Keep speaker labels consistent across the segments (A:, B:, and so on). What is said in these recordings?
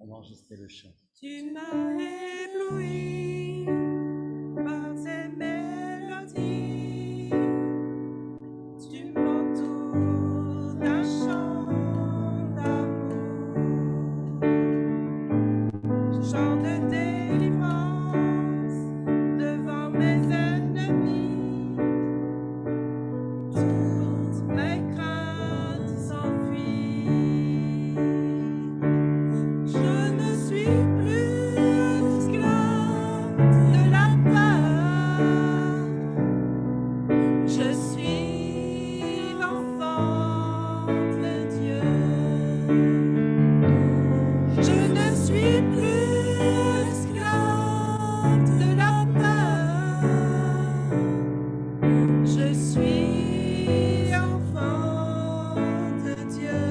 A: On va enregistrer le chant.
B: Tu m'as ébloui par tes mélodies. Tu m'entoures d'un chant d'amour, chant de délivrance devant mes ennemis. Toutes mes craintes s'enfuient. Je ne suis plus esclave de la peur. Je suis enfant de Dieu. Je ne suis plus esclave de la peur. Je suis enfant de Dieu.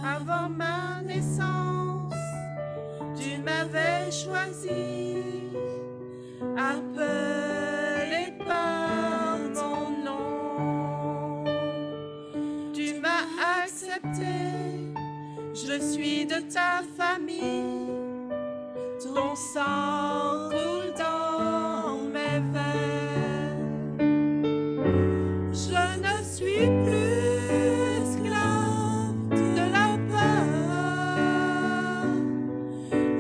B: Avant ma naissance, tu m'avais choisi, appelé par mon nom. Tu m'as accepté, je suis de ta famille. Ton sang coule dans mes veines. Je ne suis plus esclave de la peur.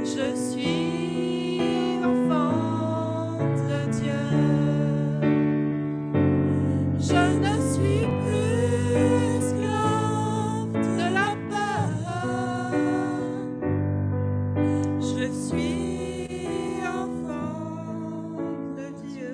B: Je suis enfant de Dieu. Je ne suis plus esclave de la peur. Je suis enfant de Dieu.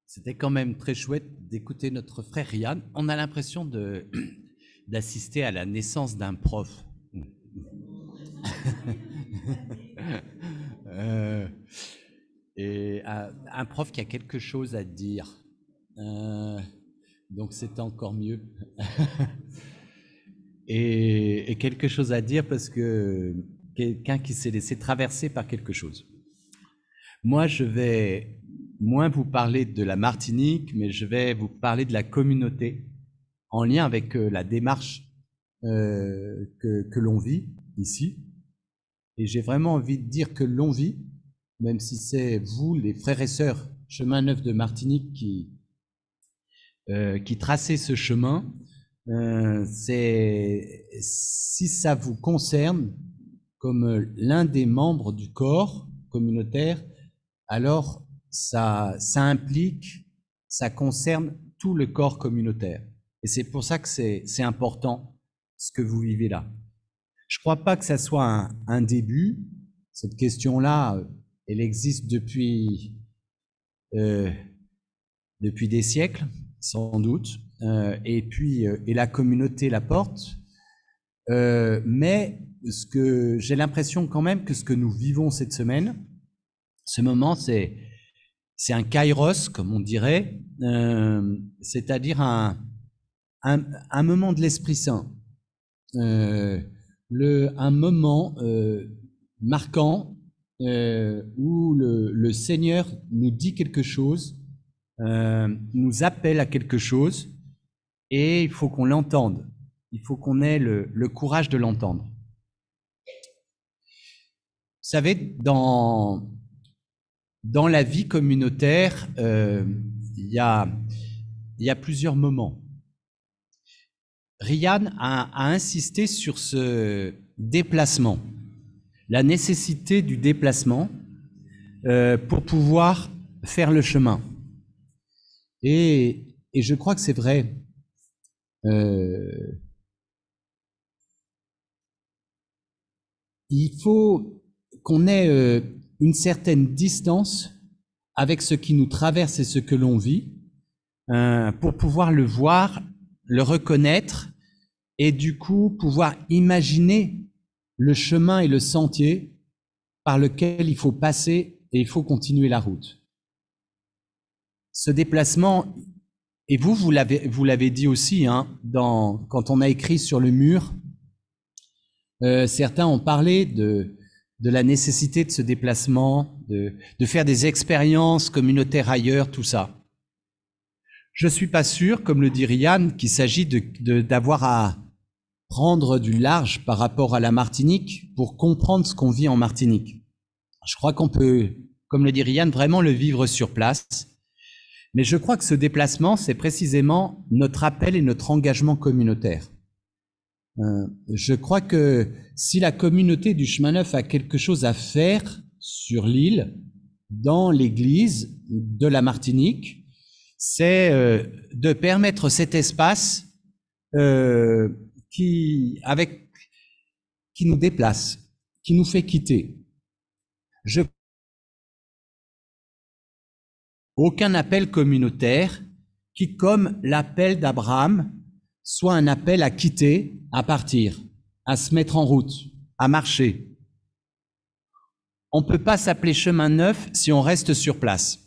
A: C'était quand même très chouette d'écouter notre frère Ryan. On a l'impression d'assister à la naissance d'un prof. Et un prof qui a quelque chose à dire. Donc c'est encore mieux. Et quelque chose à dire parce que quelqu'un qui s'est laissé traverser par quelque chose. Moi, je vais moins vous parler de la Martinique, mais je vais vous parler de la communauté en lien avec la démarche que l'on vit ici. Et j'ai vraiment envie de dire que l'on vit, même si c'est vous, les frères et sœurs Chemin Neuf de Martinique, qui tracez ce chemin. Si ça vous concerne comme l'un des membres du corps communautaire, alors ça implique, ça concerne tout le corps communautaire. Et c'est pour ça que c'est important ce que vous vivez là. Je ne crois pas que ça soit un début. Cette question-là, elle existe depuis des siècles, sans doute. Et puis, et la communauté la porte. Mais j'ai l'impression quand même que ce que nous vivons cette semaine, ce moment, c'est un kairos, comme on dirait, c'est-à-dire un moment de l'Esprit Saint, un moment marquant où le Seigneur nous dit quelque chose, nous appelle à quelque chose, et il faut qu'on l'entende. Il faut qu'on ait le courage de l'entendre. Vous savez, dans la vie communautaire, il y a plusieurs moments. Ryan a insisté sur ce déplacement, la nécessité du déplacement pour pouvoir faire le chemin. Et je crois que c'est vrai. Il faut qu'on ait une certaine distance avec ce qui nous traverse et ce que l'on vit pour pouvoir le voir, le reconnaître et du coup pouvoir imaginer le chemin et le sentier par lequel il faut passer et il faut continuer la route. Ce déplacement, Et vous l'avez dit aussi, hein, quand on a écrit sur le mur, certains ont parlé de la nécessité de ce déplacement, de faire des expériences communautaires ailleurs, tout ça. Je suis pas sûr, comme le dit Ryan, qu'il s'agit d'avoir à prendre du large par rapport à la Martinique pour comprendre ce qu'on vit en Martinique. Je crois qu'on peut, comme le dit Ryan, vraiment le vivre sur place. Mais je crois que ce déplacement, c'est précisément notre appel et notre engagement communautaire. Je crois que si la communauté du Chemin Neuf a quelque chose à faire sur l'île, dans l'église de la Martinique, c'est de permettre cet espace qui nous déplace, qui nous fait quitter. Aucun appel communautaire qui, comme l'appel d'Abraham, soit un appel à quitter, à partir, à se mettre en route, à marcher. On ne peut pas s'appeler Chemin Neuf si on reste sur place.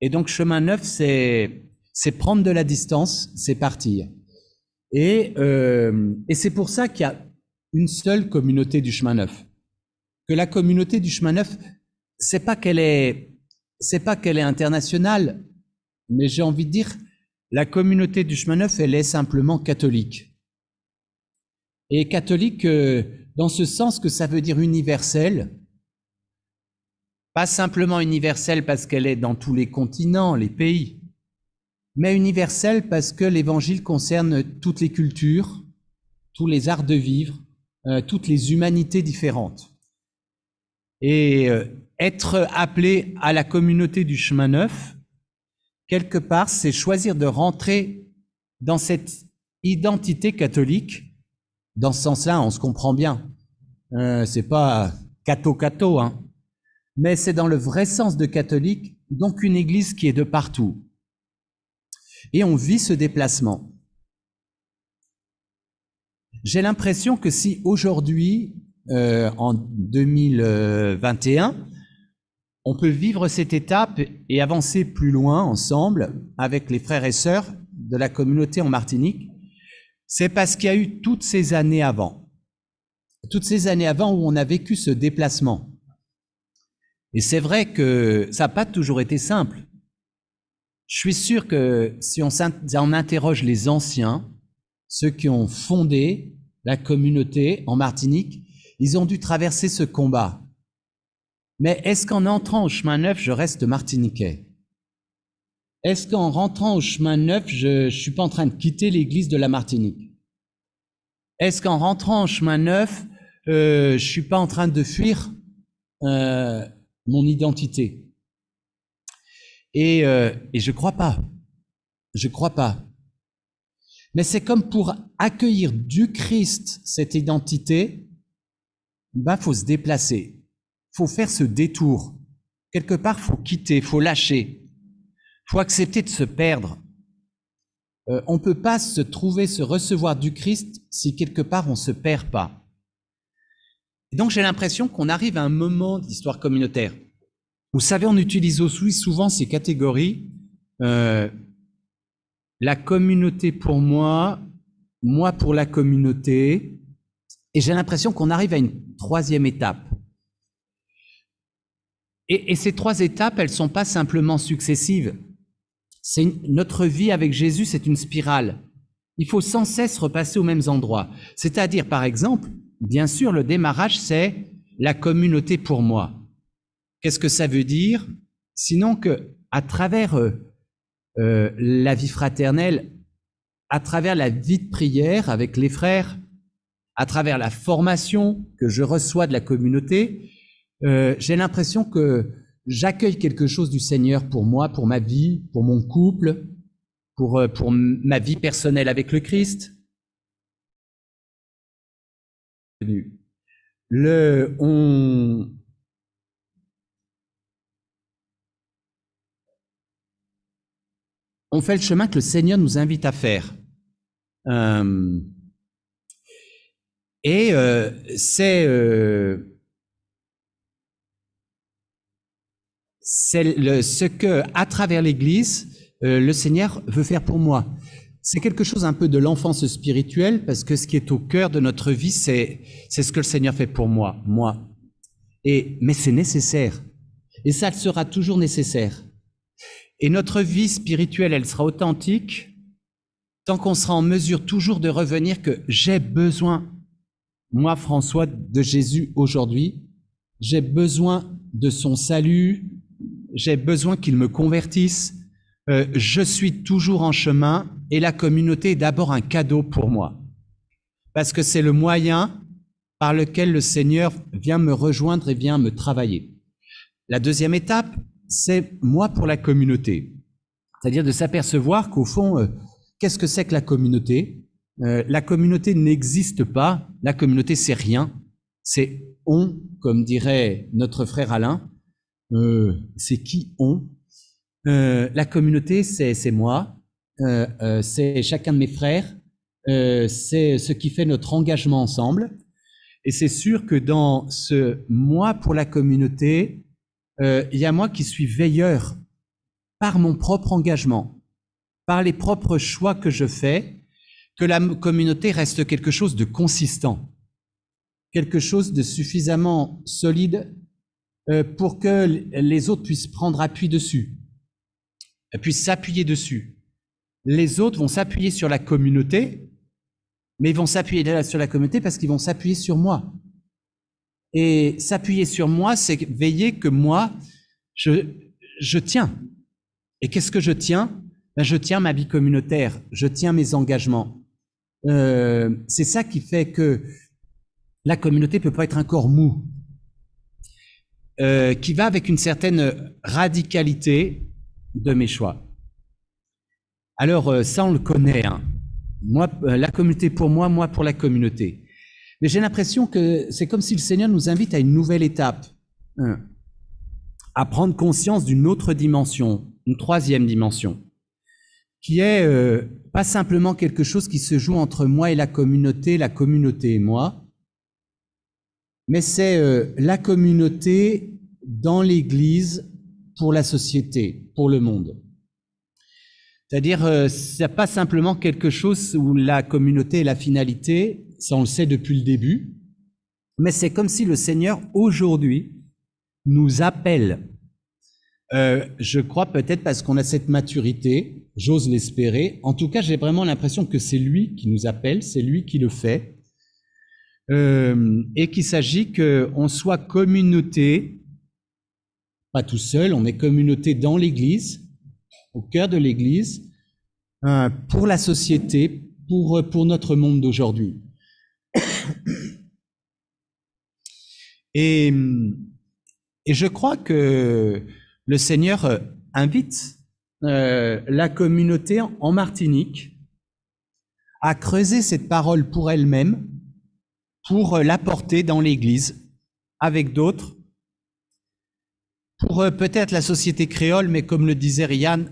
A: Et donc, Chemin Neuf, c'est prendre de la distance, c'est partir. Et c'est pour ça qu'il y a une seule communauté du Chemin Neuf. Que la communauté du Chemin Neuf, c'est pas qu'elle est internationale, mais j'ai envie de dire, la communauté du Chemin Neuf, elle est simplement catholique. Et catholique dans ce sens que ça veut dire universelle, pas simplement universelle parce qu'elle est dans tous les continents, les pays, mais universelle parce que l'Évangile concerne toutes les cultures, tous les arts de vivre, toutes les humanités différentes. Et être appelé à la communauté du Chemin Neuf, quelque part, c'est choisir de rentrer dans cette identité catholique. Dans ce sens-là, on se comprend bien. C'est pas catho, hein. Mais c'est dans le vrai sens de catholique, donc une église qui est de partout. Et on vit ce déplacement. J'ai l'impression que si aujourd'hui, en 2021, on peut vivre cette étape et avancer plus loin ensemble avec les frères et sœurs de la communauté en Martinique, c'est parce qu'il y a eu toutes ces années avant où on a vécu ce déplacement. Et c'est vrai que ça n'a pas toujours été simple. Je suis sûr que si on interroge les anciens, ceux qui ont fondé la communauté en Martinique, ils ont dû traverser ce combat. Mais est-ce qu'en entrant au Chemin Neuf, je reste martiniquais? Est-ce qu'en rentrant au Chemin Neuf, je suis pas en train de quitter l'église de la Martinique? Est-ce qu'en rentrant au Chemin Neuf, je suis pas en train de fuir mon identité? Et je crois pas. Je crois pas. Mais c'est comme pour accueillir du Christ cette identité, faut se déplacer. Faut faire ce détour. Quelque part, faut quitter, faut lâcher. Faut accepter de se perdre. On peut pas se recevoir du Christ si quelque part on se perd pas. Et donc j'ai l'impression qu'on arrive à un moment de l'histoire communautaire. Vous savez, on utilise aussi souvent ces catégories. La communauté pour moi pour la communauté. Et j'ai l'impression qu'on arrive à une troisième étape. Et ces trois étapes, elles sont pas simplement successives. Notre vie avec Jésus, c'est une spirale. Il faut sans cesse repasser aux mêmes endroits. C'est-à-dire, par exemple, bien sûr, le démarrage, c'est la communauté pour moi. Qu'est-ce que ça veut dire? Sinon que, à travers la vie fraternelle, à travers la vie de prière avec les frères, à travers la formation que je reçois de la communauté, j'ai l'impression que j'accueille quelque chose du Seigneur pour moi, pour ma vie, pour mon couple, pour ma vie personnelle avec le Christ. On fait le chemin que le Seigneur nous invite à faire. C'est ce que, à travers l'Église, le Seigneur veut faire pour moi. C'est quelque chose un peu de l'enfance spirituelle, parce que ce qui est au cœur de notre vie, c'est ce que le Seigneur fait pour moi. Mais c'est nécessaire. Et ça sera toujours nécessaire. Et notre vie spirituelle, elle sera authentique tant qu'on sera en mesure toujours de revenir que j'ai besoin, moi François, de Jésus aujourd'hui. J'ai besoin de son salut. J'ai besoin qu'il me convertisse. Je suis toujours en chemin et la communauté est d'abord un cadeau pour moi. Parce que c'est le moyen par lequel le Seigneur vient me rejoindre et vient me travailler. La deuxième étape, c'est moi pour la communauté. C'est-à-dire de s'apercevoir qu'au fond, qu'est-ce que c'est que la communauté? La communauté n'existe pas. La communauté, c'est rien. C'est on, comme dirait notre frère Alain. C'est qui on? La communauté, c'est moi. C'est chacun de mes frères. C'est ce qui fait notre engagement ensemble. Et c'est sûr que dans ce moi pour la communauté, il y a moi qui suis veilleur par mon propre engagement, par les propres choix que je fais, que la communauté reste quelque chose de consistant, quelque chose de suffisamment solide pour que les autres puissent prendre appui dessus, puissent s'appuyer dessus. Les autres vont s'appuyer sur la communauté, mais ils vont s'appuyer sur la communauté parce qu'ils vont s'appuyer sur moi. Et s'appuyer sur moi, c'est veiller que moi, je tiens. Et qu'est-ce que je tiens? Ben, je tiens ma vie communautaire, je tiens mes engagements. C'est ça qui fait que la communauté peut pas être un corps mou, qui va avec une certaine radicalité de mes choix. Alors ça, on le connaît, hein. Moi, la communauté pour moi, moi pour la communauté. Mais j'ai l'impression que c'est comme si le Seigneur nous invite à une nouvelle étape, à prendre conscience d'une autre dimension, une troisième dimension, qui est pas simplement quelque chose qui se joue entre moi et la communauté et moi, mais c'est la communauté dans l'Église pour la société, pour le monde. C'est-à-dire, c'est pas simplement quelque chose où la communauté est la finalité, ça on le sait depuis le début, mais c'est comme si le Seigneur aujourd'hui nous appelle. Je crois peut-être parce qu'on a cette maturité, j'ose l'espérer. En tout cas, j'ai vraiment l'impression que c'est lui qui nous appelle, c'est lui qui le fait, et qu'il s'agit qu'on soit communauté, pas tout seul, on est communauté dans l'Église, au cœur de l'Église, pour la société, pour notre monde d'aujourd'hui. Et je crois que le Seigneur invite la communauté en Martinique à creuser cette parole pour elle-même, pour l'apporter dans l'Église avec d'autres, pour peut-être la société créole, mais comme le disait Ryan,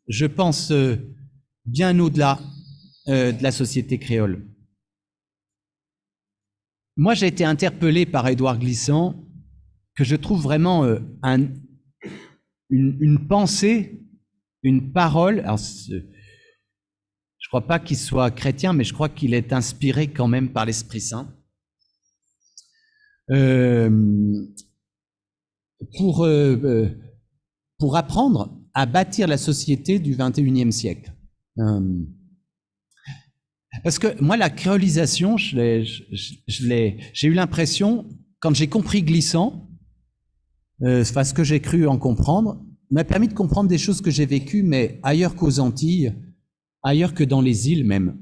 A: je pense bien au-delà de la société créole. Moi, j'ai été interpellé par Édouard Glissant, que je trouve vraiment une pensée, une parole. Alors, je crois pas qu'il soit chrétien, mais je crois qu'il est inspiré quand même par l'Esprit Saint. Pour apprendre à bâtir la société du XXIe siècle. Parce que moi, la créolisation, j'ai eu l'impression, quand j'ai compris Glissant, ce que j'ai cru en comprendre, m'a permis de comprendre des choses que j'ai vécues, mais ailleurs qu'aux Antilles, ailleurs que dans les îles même.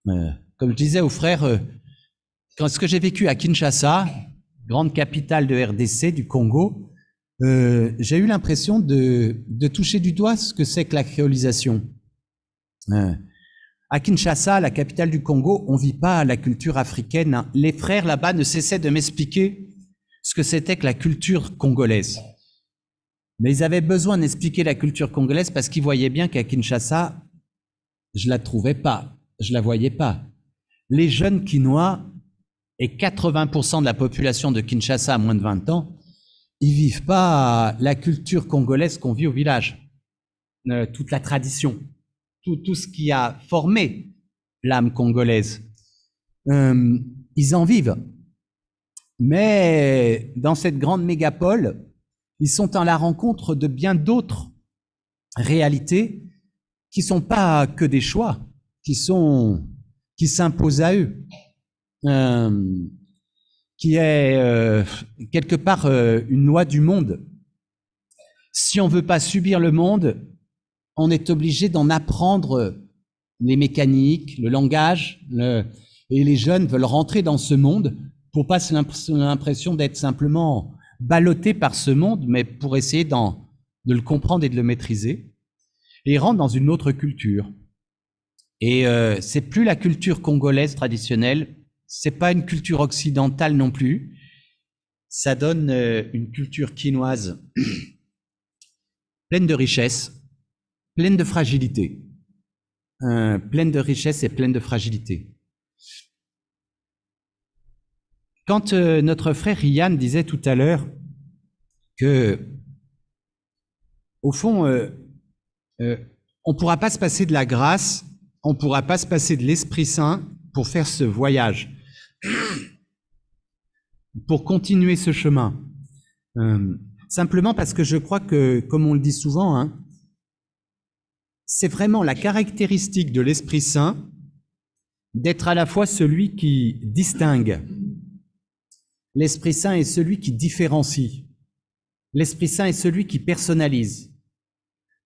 A: Comme je disais aux frères, quand ce que j'ai vécu à Kinshasa, grande capitale de RDC, du Congo, j'ai eu l'impression de toucher du doigt ce que c'est que la créolisation. À Kinshasa, la capitale du Congo, on vit pas la culture africaine, hein. Les frères là-bas ne cessaient de m'expliquer ce que c'était que la culture congolaise. Mais ils avaient besoin d'expliquer la culture congolaise parce qu'ils voyaient bien qu'à Kinshasa, je la trouvais pas, je la voyais pas. Les jeunes Kinois et 80% de la population de Kinshasa à moins de 20 ans, ils vivent pas la culture congolaise qu'on vit au village. toute la tradition, tout ce qui a formé l'âme congolaise. Ils en vivent. Mais dans cette grande mégapole, ils sont à la rencontre de bien d'autres réalités qui sont pas que des choix, qui s'imposent à eux, qui est quelque part une loi du monde. Si on veut pas subir le monde, on est obligé d'en apprendre les mécaniques, le langage, et les jeunes veulent rentrer dans ce monde pour pas l'impression d'être simplement ballottés par ce monde, mais pour essayer de le comprendre et de le maîtriser. Et ils rentrent dans une autre culture. Et c'est plus la culture congolaise traditionnelle, c'est pas une culture occidentale non plus. Ça donne une culture quinoise pleine de richesse, pleine de fragilité. Pleine de richesse et pleine de fragilité. Quand notre frère Yann disait tout à l'heure que, au fond, on ne pourra pas se passer de la grâce, on ne pourra pas se passer de l'Esprit Saint pour faire ce voyage, pour continuer ce chemin. Simplement parce que je crois que, comme on le dit souvent, hein, c'est vraiment la caractéristique de l'Esprit Saint d'être à la fois celui qui distingue. L'Esprit Saint est celui qui différencie. L'Esprit Saint est celui qui personnalise.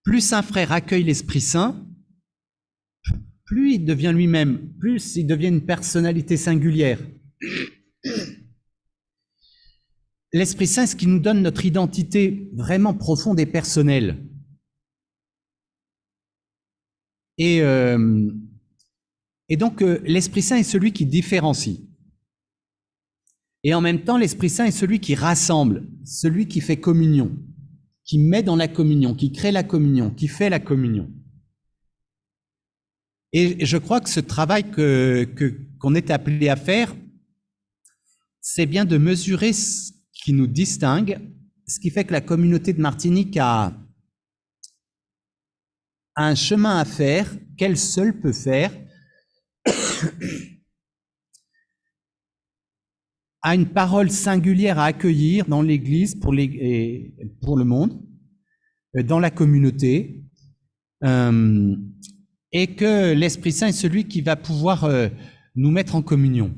A: Plus un frère accueille l'Esprit Saint, plus il devient lui-même, plus il devient une personnalité singulière. L'Esprit Saint est ce qui nous donne notre identité vraiment profonde et personnelle. Et donc, l'Esprit Saint est celui qui différencie. Et en même temps, l'Esprit Saint est celui qui rassemble, celui qui fait communion, qui met dans la communion, qui crée la communion, qui fait la communion. Et je crois que ce travail qu'on est appelé à faire, c'est bien de mesurer ce qui nous distingue, ce qui fait que la communauté de Martinique a un chemin à faire qu'elle seule peut faire, a une parole singulière à accueillir dans l'Église pour le monde, dans la communauté, et que l'Esprit Saint est celui qui va pouvoir nous mettre en communion.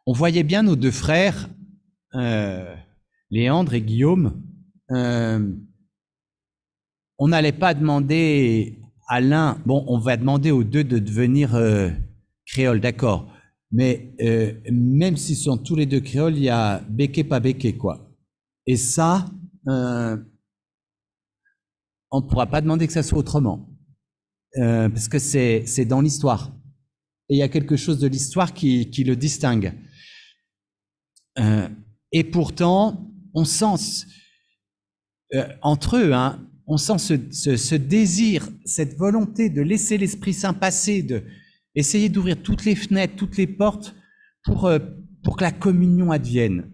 A: On voyait bien nos deux frères, Léandre et Guillaume. On n'allait pas demander à l'un, bon, on va demander aux deux de devenir créoles, d'accord. Mais même s'ils sont tous les deux créoles, il y a béquet, pas béquet, quoi. Et ça, on ne pourra pas demander que ça soit autrement. Parce que c'est dans l'histoire. Et il y a quelque chose de l'histoire qui le distingue. Et pourtant, on sent, entre eux, hein, on sent ce désir, cette volonté de laisser l'Esprit Saint passer, de essayer d'ouvrir toutes les fenêtres, toutes les portes pour que la communion advienne,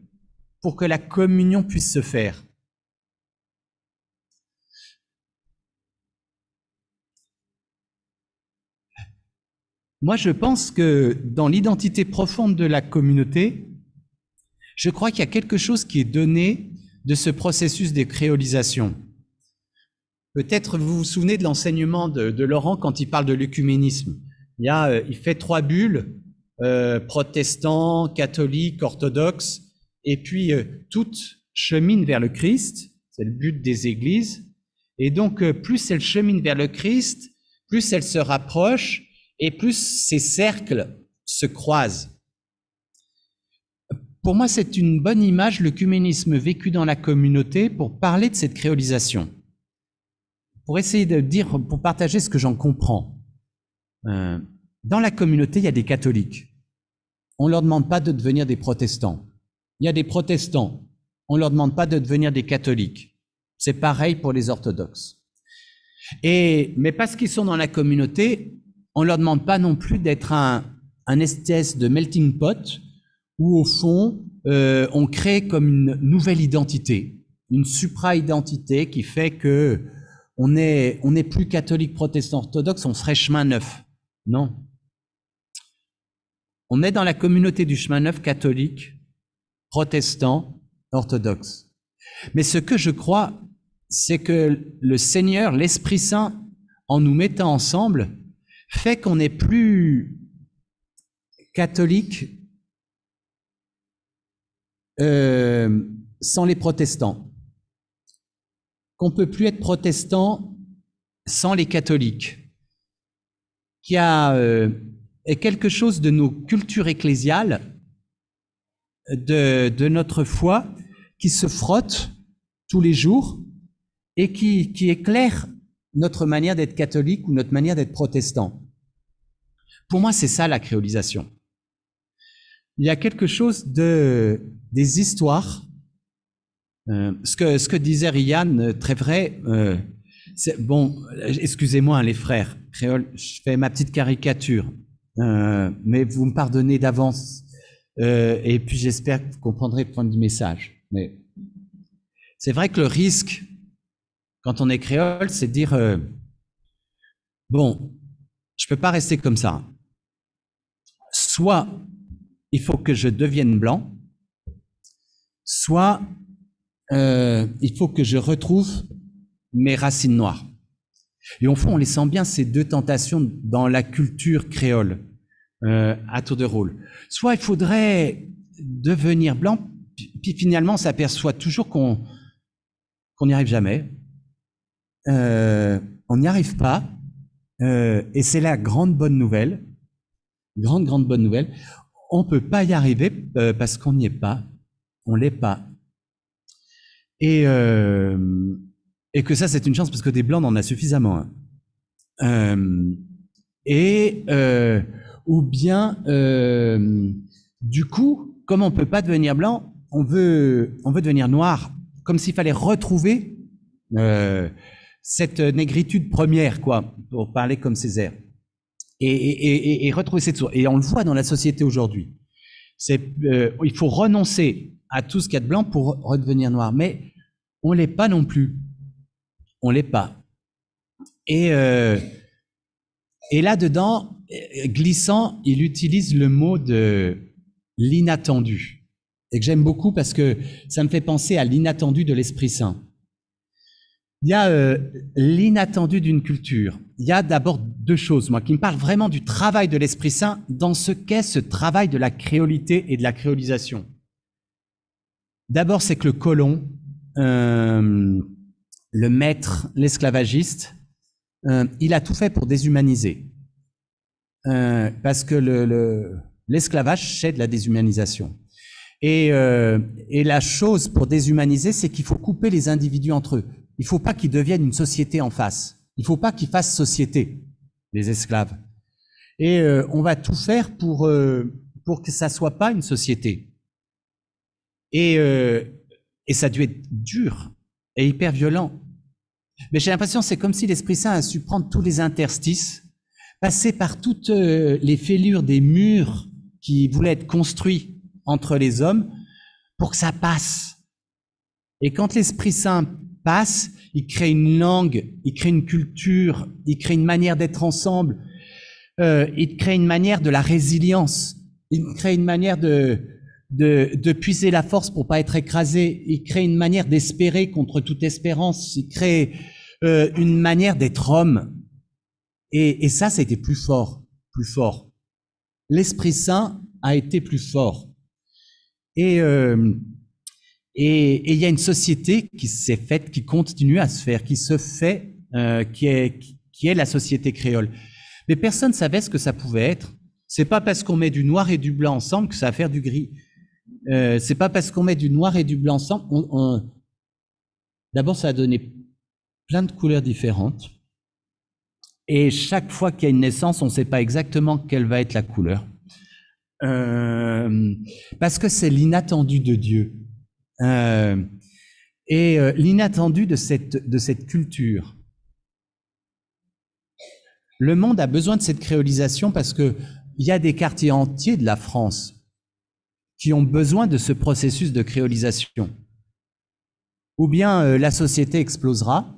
A: pour que la communion puisse se faire. Moi, je pense que dans l'identité profonde de la communauté, je crois qu'il y a quelque chose qui est donné de ce processus de créolisation. Peut-être vous vous souvenez de l'enseignement de Laurent quand il parle de l'œcuménisme. Il fait 3 bulles, protestants, catholiques, orthodoxes, et puis toutes cheminent vers le Christ, c'est le but des églises, et donc plus elles cheminent vers le Christ, plus elles se rapprochent, et plus ces cercles se croisent. Pour moi, c'est une bonne image, l'œcuménisme vécu dans la communauté, pour parler de cette créolisation, pour essayer de dire, pour partager ce que j'en comprends. Dans la communauté, il y a des catholiques. On ne leur demande pas de devenir des protestants. Il y a des protestants. On ne leur demande pas de devenir des catholiques. C'est pareil pour les orthodoxes. Mais parce qu'ils sont dans la communauté, on ne leur demande pas non plus d'être un espèce de melting pot où, au fond, on crée comme une nouvelle identité. une supra-identité qui fait que on n'est plus catholique, protestant, orthodoxe, on serait chemin neuf. Non. On est dans la communauté du chemin neuf catholique, protestant, orthodoxe. Mais ce que je crois, c'est que le Seigneur, l'Esprit Saint, en nous mettant ensemble, fait qu'on n'est plus catholique sans les protestants, qu'on peut plus être protestant sans les catholiques, qu'il y a quelque chose de nos cultures ecclésiales, de notre foi, qui se frotte tous les jours et qui éclaire notre manière d'être catholique ou notre manière d'être protestant. Pour moi, c'est ça la créolisation. Il y a quelque chose des histoires. Ce que disait Ryan, très vrai. Bon, excusez-moi, les frères créoles, je fais ma petite caricature, mais vous me pardonnez d'avance. Et puis j'espère que vous comprendrez le point du message. Mais c'est vrai que le risque, quand on est créole, c'est de dire bon, je peux pas rester comme ça. Soit il faut que je devienne blanc, soit il faut que je retrouve mes racines noires. Et au fond, on les sent bien, ces deux tentations dans la culture créole, à tour de rôle. Soit il faudrait devenir blanc, puis finalement, on s'aperçoit toujours qu'on n'y arrive jamais. On n'y arrive pas. Et c'est la grande bonne nouvelle. Grande bonne nouvelle. On peut pas y arriver parce qu'on n'y est pas. On l'est pas. Et que ça, c'est une chance parce que des blancs, on en a suffisamment. Ou bien, du coup, comme on peut pas devenir blanc, on veut devenir noir, comme s'il fallait retrouver cette négritude première, quoi, pour parler comme Césaire, et retrouver cette source. Et on le voit dans la société aujourd'hui. Il faut renoncer à tout ce qu'il y a de blanc pour redevenir noir, mais on l'est pas non plus. On l'est pas. Et là-dedans, glissant, il utilise le mot de l'inattendu, et que j'aime beaucoup parce que ça me fait penser à l'inattendu de l'Esprit Saint. Il y a l'inattendu d'une culture. Il y a d'abord deux choses, moi, qui me parlent vraiment du travail de l'Esprit Saint dans ce qu'est ce travail de la créolité et de la créolisation. D'abord, c'est que le colon, le maître, l'esclavagiste, il a tout fait pour déshumaniser. Parce que l'esclavage, c'est de la déshumanisation. Et la chose pour déshumaniser, c'est qu'il faut couper les individus entre eux. Il ne faut pas qu'ils deviennent une société en face. Il ne faut pas qu'ils fassent société, les esclaves. Et on va tout faire pour que ça soit pas une société. Et ça a dû être dur et hyper violent. Mais j'ai l'impression que c'est comme si l'Esprit Saint a su prendre tous les interstices, passer par toutes les fêlures des murs qui voulaient être construits entre les hommes pour que ça passe. Et quand l'Esprit Saint passe, il crée une langue, il crée une culture, il crée une manière d'être ensemble, il crée une manière de la résilience, il crée une manière de puiser la force pour pas être écrasé, il crée une manière d'espérer contre toute espérance, il crée une manière d'être homme. Et ça a été plus fort. L'Esprit Saint a été plus fort. Et il y a une société qui s'est faite, qui continue à se faire, qui se fait, qui est la société créole. Mais personne ne savait ce que ça pouvait être. C'est pas parce qu'on met du noir et du blanc ensemble que ça va faire du gris. C'est pas parce qu'on met du noir et du blanc ensemble. D'abord, ça a donné plein de couleurs différentes. Et chaque fois qu'il y a une naissance, on ne sait pas exactement quelle va être la couleur. Parce que c'est l'inattendu de Dieu. L'inattendu de cette culture. Le monde a besoin de cette créolisation parce que il y a des quartiers entiers de la France qui ont besoin de ce processus de créolisation. ou bien la société explosera,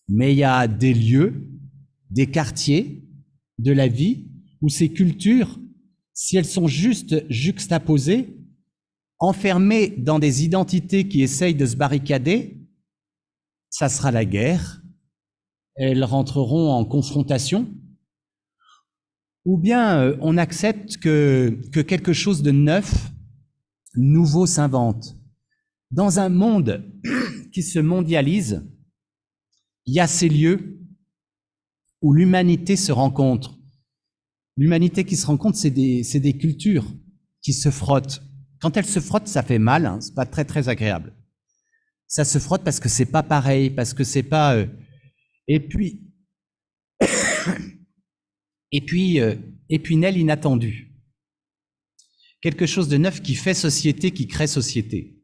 A: mais il y a des lieux, des quartiers de la vie où ces cultures, si elles sont juste juxtaposées, enfermées dans des identités qui essayent de se barricader, ça sera la guerre, elles rentreront en confrontation, ou bien on accepte que quelque chose de neuf, nouveau s'invente. Dans un monde qui se mondialise, il y a ces lieux où l'humanité se rencontre. L'humanité qui se rencontre, c'est des cultures qui se frottent. Quand elles se frottent, ça fait mal, hein, c'est pas très très agréable. Ça se frotte parce que c'est pas pareil, parce que c'est pas... Et puis, Nel inattendu. Quelque chose de neuf qui fait société, qui crée société.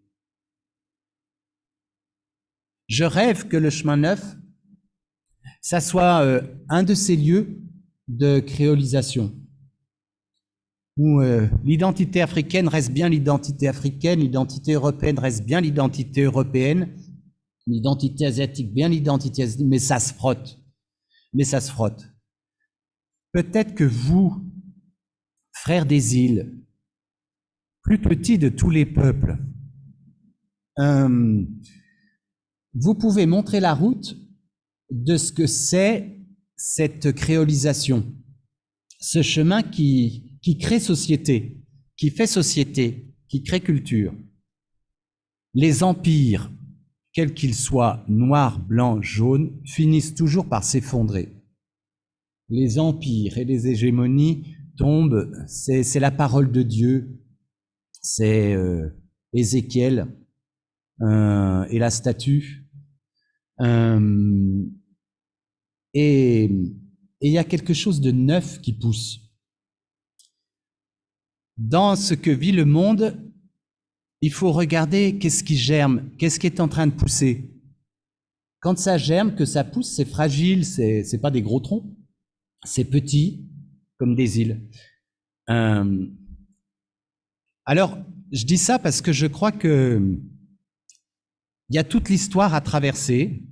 A: Je rêve que le chemin neuf, ça soit un de ces lieux de créolisation, où l'identité africaine reste bien l'identité africaine, l'identité européenne reste bien l'identité européenne, l'identité asiatique bien l'identité asiatique, mais ça se frotte. Mais ça se frotte. Peut-être que vous, frères des îles, plus petits de tous les peuples, vous pouvez montrer la route de ce que c'est cette créolisation, ce chemin qui crée société, qui fait société, qui crée culture. Les empires, quels qu'ils soient, noirs, blancs, jaunes, finissent toujours par s'effondrer. Les empires et les hégémonies tombent, c'est la parole de Dieu, c'est Ézéchiel et la statue. Et il y a quelque chose de neuf qui pousse. Dans ce que vit le monde, il faut regarder qu'est-ce qui germe, qu'est-ce qui est en train de pousser. Quand ça germe, que ça pousse, c'est fragile, c'est pas des gros troncs, c'est petit, comme des îles. Alors, je dis ça parce que je crois que il y a toute l'histoire à traverser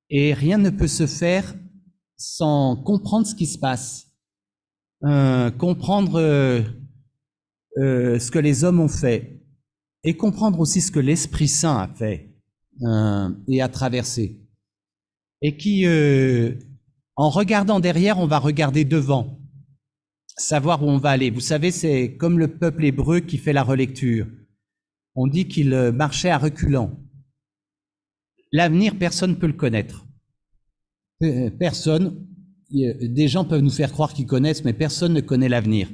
A: et rien ne peut se faire sans comprendre ce qui se passe, comprendre ce que les hommes ont fait et comprendre aussi ce que l'Esprit Saint a fait et a traversé. Et qui, en regardant derrière, on va regarder devant, savoir où on va aller. Vous savez, c'est comme le peuple hébreu qui fait la relecture. On dit qu'il marchait à reculons. L'avenir, personne ne peut le connaître. Personne. Des gens peuvent nous faire croire qu'ils connaissent, mais personne ne connaît l'avenir.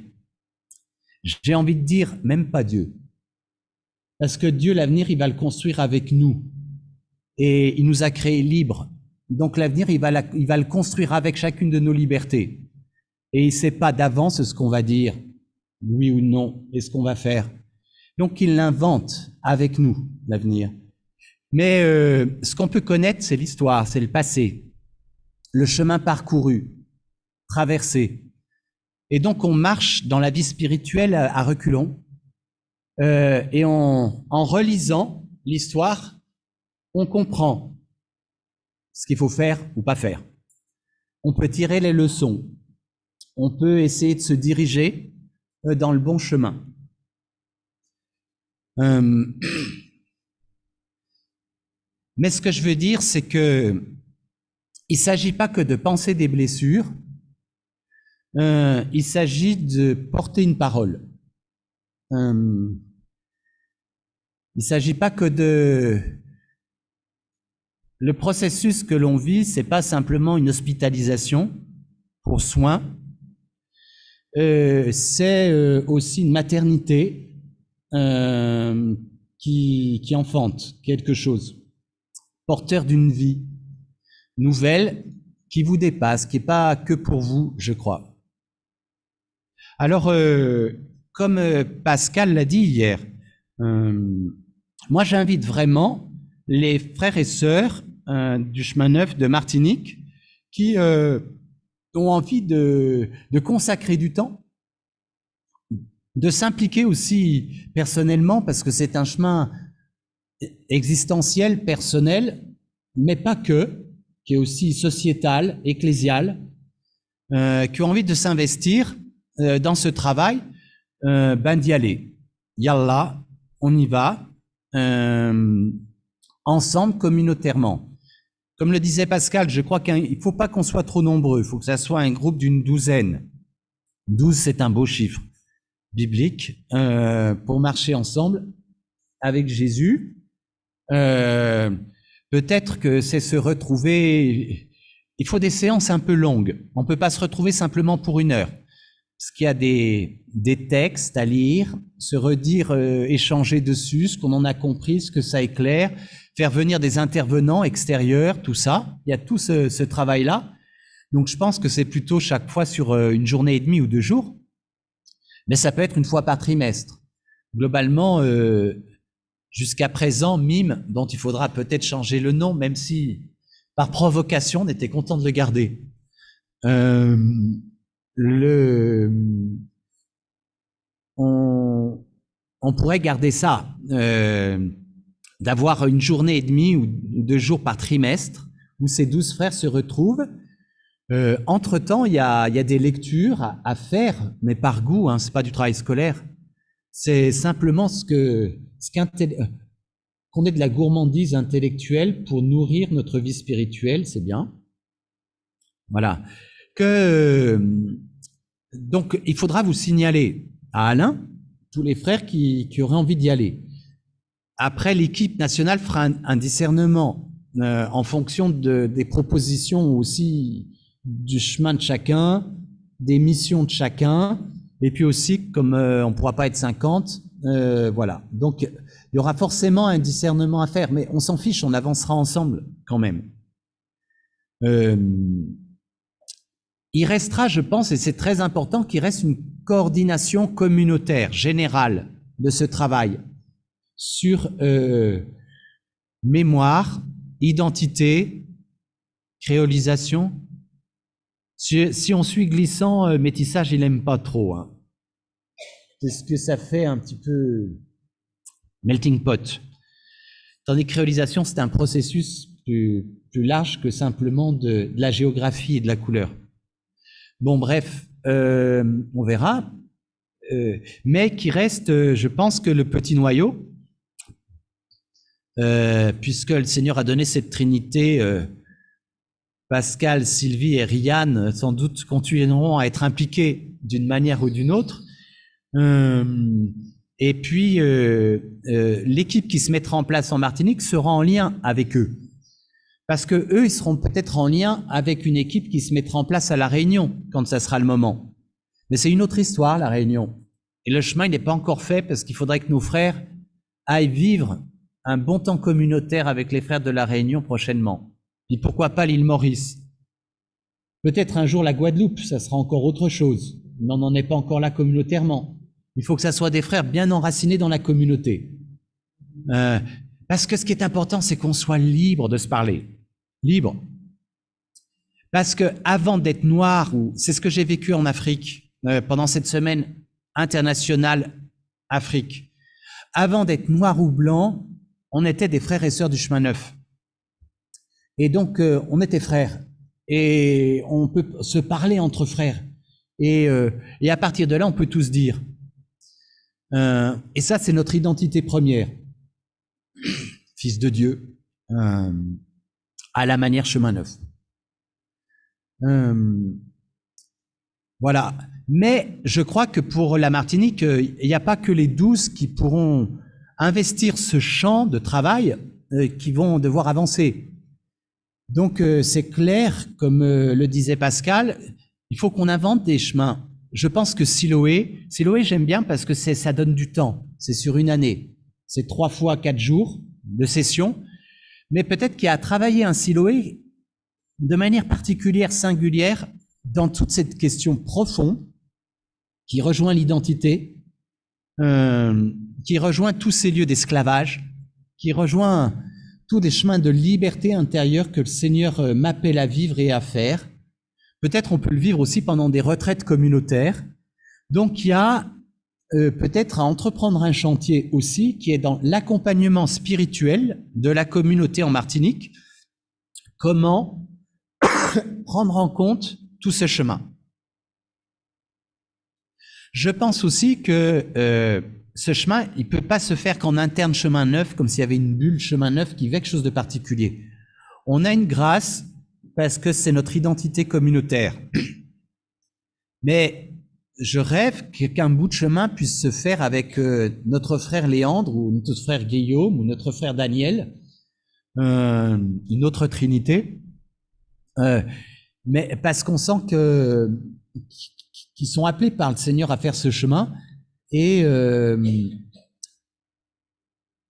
A: J'ai envie de dire, même pas Dieu. Parce que Dieu, l'avenir, il va le construire avec nous. Et il nous a créés libres. Donc l'avenir, il va le construire avec chacune de nos libertés. Et il ne sait pas d'avance ce qu'on va dire, oui ou non, et ce qu'on va faire. Donc il l'invente avec nous, l'avenir. Mais ce qu'on peut connaître, c'est l'histoire, c'est le passé, le chemin parcouru, traversé. Et donc on marche dans la vie spirituelle à reculons, et en relisant l'histoire, on comprend ce qu'il faut faire ou pas faire. On peut tirer les leçons, on peut essayer de se diriger dans le bon chemin. Mais ce que je veux dire, c'est que il s'agit pas que de penser des blessures, il s'agit de porter une parole. Il s'agit pas que de... Le processus que l'on vit, c'est pas simplement une hospitalisation pour soins, c'est aussi une maternité qui enfante quelque chose, porteur d'une vie nouvelle qui vous dépasse, qui n'est pas que pour vous, je crois. Alors, comme Pascal l'a dit hier, moi j'invite vraiment les frères et sœurs du chemin neuf de Martinique qui ont envie de consacrer du temps, de s'impliquer aussi personnellement, parce que c'est un chemin existentielle, personnelle, mais pas que, qui est aussi sociétale, ecclésiale, qui ont envie de s'investir dans ce travail, d'y aller. Yallah, on y va, ensemble, communautairement. Comme le disait Pascal, je crois qu'il ne faut pas qu'on soit trop nombreux, il faut que ça soit un groupe d'une douzaine. 12, c'est un beau chiffre biblique, pour marcher ensemble avec Jésus. Peut-être que c'est se retrouver, il faut des séances un peu longues, on ne peut pas se retrouver simplement pour 1 heure, parce qu'il y a des textes à lire, se redire, échanger dessus, ce qu'on en a compris, ce que ça éclaire, faire venir des intervenants extérieurs, tout ça, il y a tout ce travail-là. Donc je pense que c'est plutôt chaque fois sur 1 journée et demie ou 2 jours, mais ça peut être 1 fois par trimestre. Globalement, jusqu'à présent, MIM, dont il faudra peut-être changer le nom, même si par provocation, on était content de le garder. On pourrait garder ça, d'avoir 1 journée et demie ou 2 jours par trimestre, où ces 12 frères se retrouvent. Entre-temps, il y a des lectures à faire, mais par goût, hein, c'est pas du travail scolaire. C'est simplement qu'on ait de la gourmandise intellectuelle pour nourrir notre vie spirituelle, c'est bien. Voilà. Donc, il faudra vous signaler à Alain tous les frères qui auraient envie d'y aller. Après, l'équipe nationale fera un discernement en fonction des propositions aussi du chemin de chacun, des missions de chacun, et puis aussi, comme on ne pourra pas être 50, voilà. Donc, il y aura forcément un discernement à faire, mais on s'en fiche, on avancera ensemble quand même. Il restera, je pense, et c'est très important, qu'il reste une coordination communautaire, générale de ce travail sur mémoire, identité, créolisation. Si on suit Glissant, métissage, il n'aime pas trop. Hein. C'est ce que ça fait un petit peu melting pot. Tandis que créolisation, c'est un processus plus large que simplement de la géographie et de la couleur. Bon, bref, on verra. Mais qui reste, je pense que le petit noyau, puisque le Seigneur a donné cette trinité, Pascal, Sylvie et Rianne, sans doute, continueront à être impliqués d'une manière ou d'une autre. Et puis, l'équipe qui se mettra en place en Martinique sera en lien avec eux. Parce que eux, ils seront peut-être en lien avec une équipe qui se mettra en place à La Réunion, quand ça sera le moment. Mais c'est une autre histoire, La Réunion. Et le chemin, il n'est pas encore fait, parce qu'il faudrait que nos frères aillent vivre un bon temps communautaire avec les frères de La Réunion prochainement. Puis pourquoi pas l'île Maurice? Peut-être un jour la Guadeloupe, ça sera encore autre chose. Mais on n'en est pas encore là communautairement. Il faut que ça soit des frères bien enracinés dans la communauté. Parce que ce qui est important, c'est qu'on soit libre de se parler. Libre. Parce que avant d'être noir, c'est ce que j'ai vécu en Afrique pendant cette semaine internationale Afrique. Avant d'être noir ou blanc, on était des frères et sœurs du chemin neuf. Et donc, on était frères. Et on peut se parler entre frères. Et à partir de là, on peut tout se dire. Et ça, c'est notre identité première. Fils de Dieu, à la manière chemin neuf. Voilà. Mais je crois que pour la Martinique, il n'y a pas que les 12 qui pourront investir ce champ de travail qui vont devoir avancer. Donc, c'est clair, comme le disait Pascal, il faut qu'on invente des chemins. Je pense que Siloé, j'aime bien parce que ça donne du temps. C'est sur 1 année. C'est 3 fois 4 jours de session. Mais peut-être qu'il y a à travailler un Siloé de manière particulière, singulière, dans toute cette question profonde qui rejoint l'identité, qui rejoint tous ces lieux d'esclavage, qui rejoint tous les chemins de liberté intérieure que le Seigneur m'appelle à vivre et à faire. Peut-être on peut le vivre aussi pendant des retraites communautaires. Donc il y a peut-être à entreprendre un chantier aussi qui est dans l'accompagnement spirituel de la communauté en Martinique. Comment prendre en compte tout ce chemin. Je pense aussi que ce chemin, il ne peut pas se faire qu'en interne chemin neuf, comme s'il y avait une bulle chemin neuf qui fait quelque chose de particulier. On a une grâce parce que c'est notre identité communautaire. Mais je rêve qu'un bout de chemin puisse se faire avec notre frère Léandre ou notre frère Guillaume ou notre frère Daniel, une autre trinité, mais parce qu'on sent qu'ils sont appelés par le Seigneur à faire ce chemin et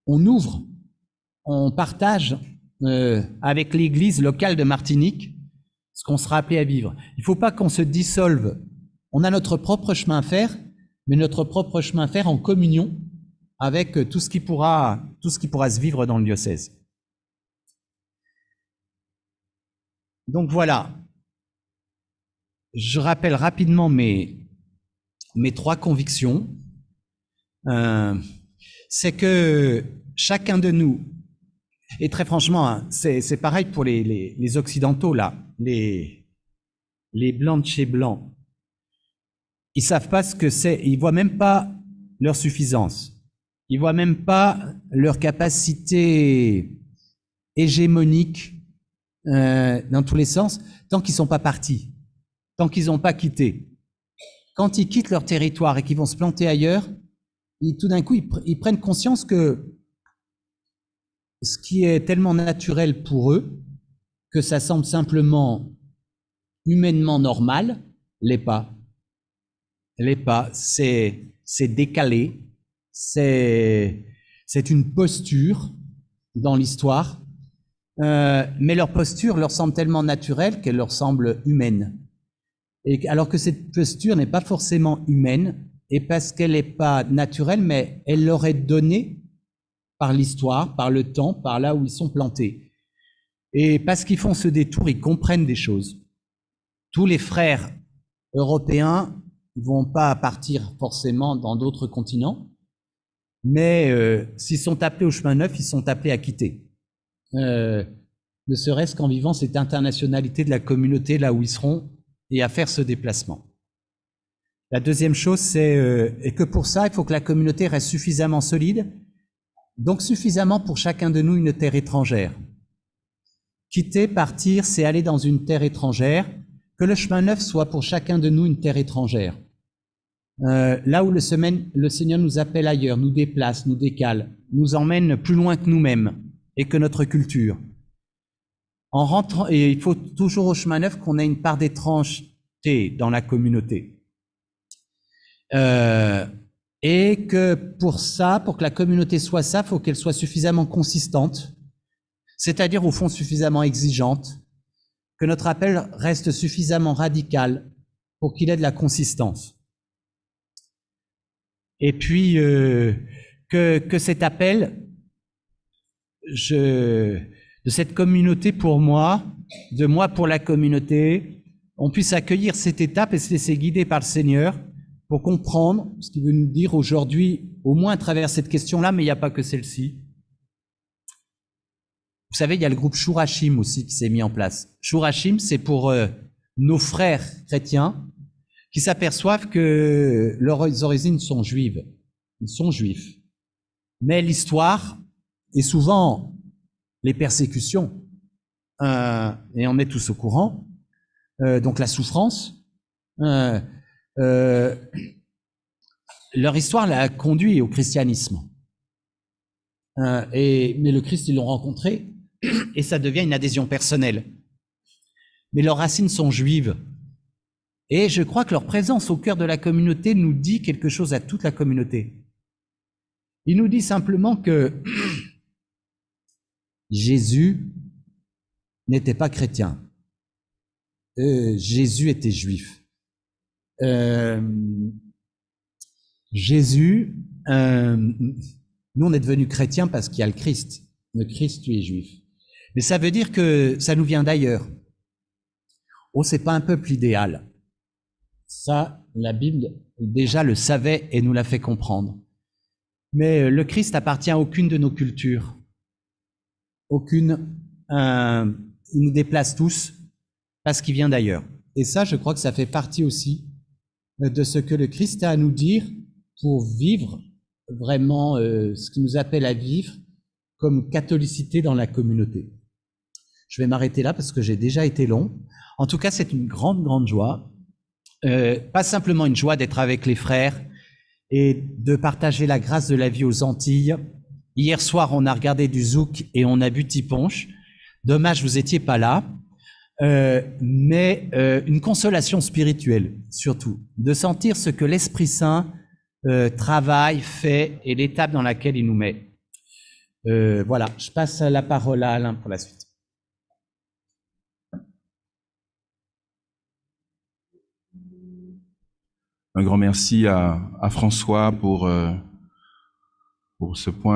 A: on ouvre, on partage avec l'Église locale de Martinique ce qu'on sera appelé à vivre. Il ne faut pas qu'on se dissolve. On a notre propre chemin à faire, mais notre propre chemin à faire en communion avec tout ce qui pourra se vivre dans le diocèse. Donc voilà. Je rappelle rapidement mes 3 convictions. C'est que chacun de nous, et très franchement, hein, c'est pareil pour les Occidentaux, là, les Blancs de chez Blancs. Ils savent pas ce que c'est, ils voient même pas leur suffisance. Ils voient même pas leur capacité hégémonique dans tous les sens, tant qu'ils sont pas partis, tant qu'ils n'ont pas quitté. Quand ils quittent leur territoire et qu'ils vont se planter ailleurs, tout d'un coup, ils prennent conscience que ce qui est tellement naturel pour eux, que ça semble simplement humainement normal, l'est pas. L'est pas. C'est décalé. C'est une posture dans l'histoire. Mais leur posture leur semble tellement naturelle qu'elle leur semble humaine. Et alors que cette posture n'est pas forcément humaine, et parce qu'elle n'est pas naturelle, mais elle leur est donnée par l'histoire, par le temps, par là où ils sont plantés. Et parce qu'ils font ce détour, ils comprennent des choses. Tous les frères européens ne vont pas partir forcément dans d'autres continents, mais s'ils sont appelés au chemin neuf, ils sont appelés à quitter. Ne serait-ce qu'en vivant cette internationalité de la communauté là où ils seront et à faire ce déplacement. La deuxième chose, c'est que pour ça, il faut que la communauté reste suffisamment solide, donc suffisamment pour chacun de nous une terre étrangère. Quitter, partir, c'est aller dans une terre étrangère, que le chemin neuf soit pour chacun de nous une terre étrangère. Là où le Seigneur nous appelle ailleurs, nous déplace, nous décale, nous emmène plus loin que nous-mêmes et que notre culture. En rentrant, et il faut toujours au chemin neuf qu'on ait une part d'étrangeté dans la communauté. Et que pour ça, pour que la communauté soit ça, il faut qu'elle soit suffisamment consistante, c'est-à-dire au fond suffisamment exigeante, que notre appel reste suffisamment radical pour qu'il ait de la consistance. Et puis que cet appel de cette communauté pour moi, de moi pour la communauté, on puisse accueillir cette étape et se laisser guider par le Seigneur pour comprendre ce qu'il veut nous dire aujourd'hui, au moins à travers cette question-là, mais il n'y a pas que celle-ci. Vous savez, il y a le groupe Shurashim aussi qui s'est mis en place. Shurashim, c'est pour nos frères chrétiens qui s'aperçoivent que leurs origines sont juives. Ils sont juifs. Mais l'histoire, et souvent les persécutions, et on est tous au courant, donc la souffrance, leur histoire l'a conduit au christianisme. Mais le Christ, ils l'ont rencontré, et ça devient une adhésion personnelle. Mais leurs racines sont juives. Et je crois que leur présence au cœur de la communauté nous dit quelque chose à toute la communauté. Il nous dit simplement que Jésus n'était pas chrétien. Jésus était juif. Jésus, nous on est devenus chrétiens parce qu'il y a le Christ. Le Christ, lui, est juif. Mais ça veut dire que ça nous vient d'ailleurs. Oh, c'est pas un peuple idéal. Ça, la Bible déjà le savait et nous l'a fait comprendre. Mais le Christ appartient à aucune de nos cultures. Aucune. Il nous déplace tous parce qu'il vient d'ailleurs. Et ça, je crois que ça fait partie aussi de ce que le Christ a à nous dire pour vivre vraiment ce qu'il nous appelle à vivre comme catholicité dans la communauté. Je vais m'arrêter là parce que j'ai déjà été long. En tout cas, c'est une grande, grande joie. Pas simplement une joie d'être avec les frères et de partager la grâce de la vie aux Antilles. Hier soir, on a regardé du zouk et on a bu tiponche. Dommage, vous étiez pas là. Mais une consolation spirituelle, surtout, de sentir ce que l'Esprit Saint travaille, fait et l'étape dans laquelle il nous met. Voilà, je passe la parole à Alain pour la suite.
C: Un grand merci à François pour ce point